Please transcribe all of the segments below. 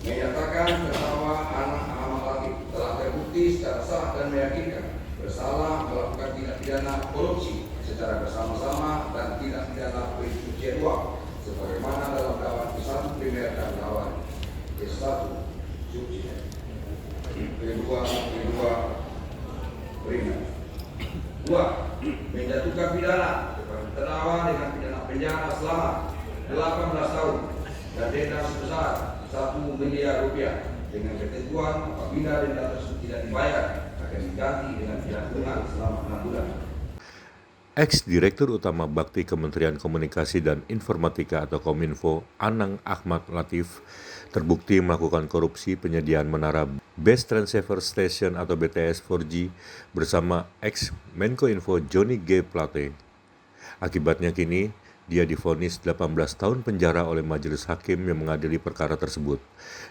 menyatakan terdakwa Anang Ahmad Latif telah terbukti secara sah dan meyakinkan bersalah melakukan tindak pidana korupsi secara bersama-sama dan tindak pidana pencucian uang sebagaimana dalam dakwaan ke-1 primer dan dakwaan ke-1 subsidiar. Kedua primer. 2. Menjatuhkan pidana kepada terdakwa dengan pidana penjara selama 18 tahun dan denda sebesar 1 miliar rupiah dengan ketentuan apabila denda tersebut tidak dibayar akan diganti dengan pidana kurungan selama 6 bulan. Ex-Direktur Utama Bakti Kementerian Komunikasi dan Informatika atau Kominfo, Anang Ahmad Latif, terbukti melakukan korupsi penyediaan menara Base Transceiver Station atau BTS 4G bersama ex-Menko Info Johnny G. Plate. Akibatnya kini, dia divonis 18 tahun penjara oleh majelis hakim yang mengadili perkara tersebut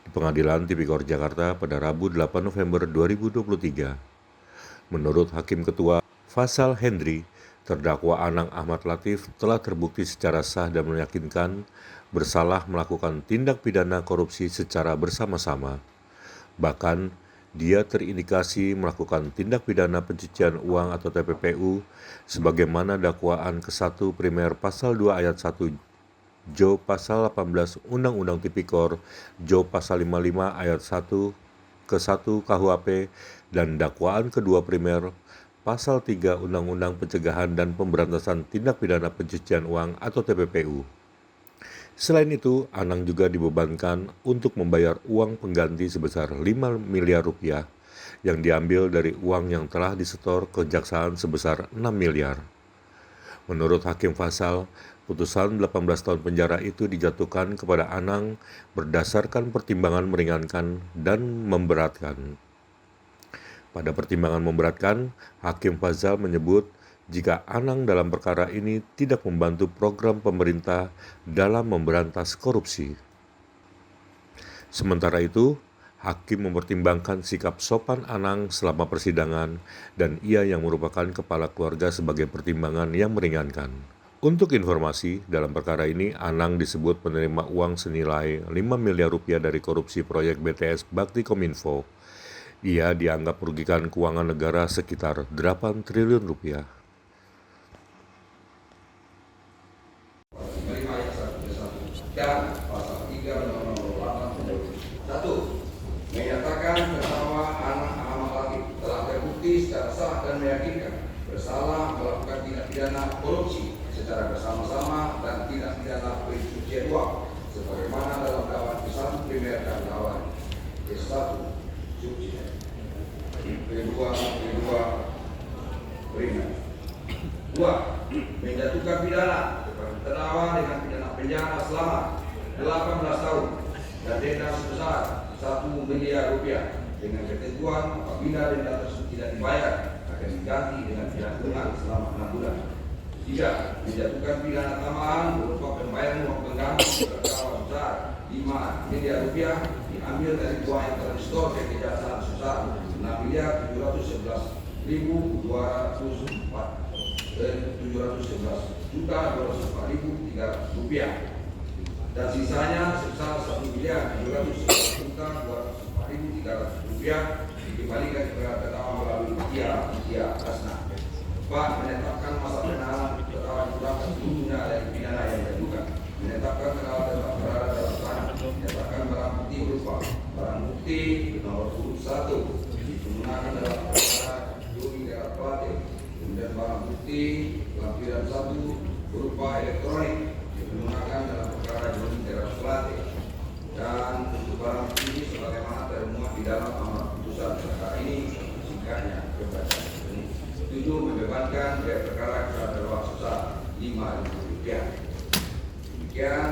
di Pengadilan Tipikor Jakarta pada Rabu 8 November 2023. Menurut Hakim Ketua Faisal Hendri, terdakwa Anang Ahmad Latif telah terbukti secara sah dan meyakinkan bersalah melakukan tindak pidana korupsi secara bersama-sama. Bahkan, dia terindikasi melakukan tindak pidana pencucian uang atau TPPU sebagaimana dakwaan ke-1 primer pasal 2 ayat 1 Jo pasal 18 Undang-Undang Tipikor, Jo pasal 55 ayat 1 ke-1 KUHP dan dakwaan kedua primer Pasal 3 Undang-Undang Pencegahan dan Pemberantasan Tindak Pidana Pencucian Uang atau TPPU. Selain itu, Anang juga dibebankan untuk membayar uang pengganti sebesar 5 miliar rupiah yang diambil dari uang yang telah disetor kejaksaan sebesar 6 miliar. Menurut Hakim Faisal, putusan 18 tahun penjara itu dijatuhkan kepada Anang berdasarkan pertimbangan meringankan dan memberatkan. Pada pertimbangan memberatkan, Hakim Faisal menyebut jika Anang dalam perkara ini tidak membantu program pemerintah dalam memberantas korupsi. Sementara itu, Hakim mempertimbangkan sikap sopan Anang selama persidangan dan ia yang merupakan kepala keluarga sebagai pertimbangan yang meringankan. Untuk informasi, dalam perkara ini Anang disebut menerima uang senilai 5 miliar rupiah dari korupsi proyek BTS Bakti Kominfo. Ia dianggap merugikan keuangan negara sekitar 8 triliun rupiah. Dan pasal 3 Undang-Undang 1. Menyatakan terdakwa Anang Ahmad Latif telah terbukti secara sah dan meyakinkan bersalah melakukan tindak pidana korupsi secara bersama-sama dan tindak pidana pencucian uang sebagaimana dalam dakwaan ke-1 primer dan dakwaan ke-1 subsidiar. Kedua primer. 2. Menjatuhkan pidana kepada terdakwa dengan pidana penjara selama 18 tahun dan denda sebesar 1 miliar rupiah dengan ketentuan apabila denda tersebut tidak dibayar akan diganti dengan pidana kurungan selama 6 bulan. 3. Menjatuhkan pidana tambahan berupa pembayaran uang pengganti terdakwa sebesar 5 miliar rupiah diambil dari uang yang telah disetor ke kejaksaan sebesar 6 miliar 711 juta 204.300 rupiah dan sisanya sebesar 1 miliar 711 juta 204.300 rupiah dikembalikan kepada terdakwa melalui Tia Asna. 4. Menetapkan masa penahanan terdakwa dikurangkan seluruhnya dari pidana yang diajukan. Menetapkan terdakwa tetap berada dalam tahanan. Menetapkan barang bukti berupa barang bukti nomor 1 digunakan dalam perkara Johnny G. Plate. Kemudian barang bukti lampiran 1 berupa elektronik digunakan dalam perkara Johnny G. Plate. Dan untuk barang bukti ini sebagaimana termuat di dalam amar putusan perkara ini singkatnya kepada 7. Membebankan biaya perkara kepada terdakwa sebesar 5.000 rupiah. Demikian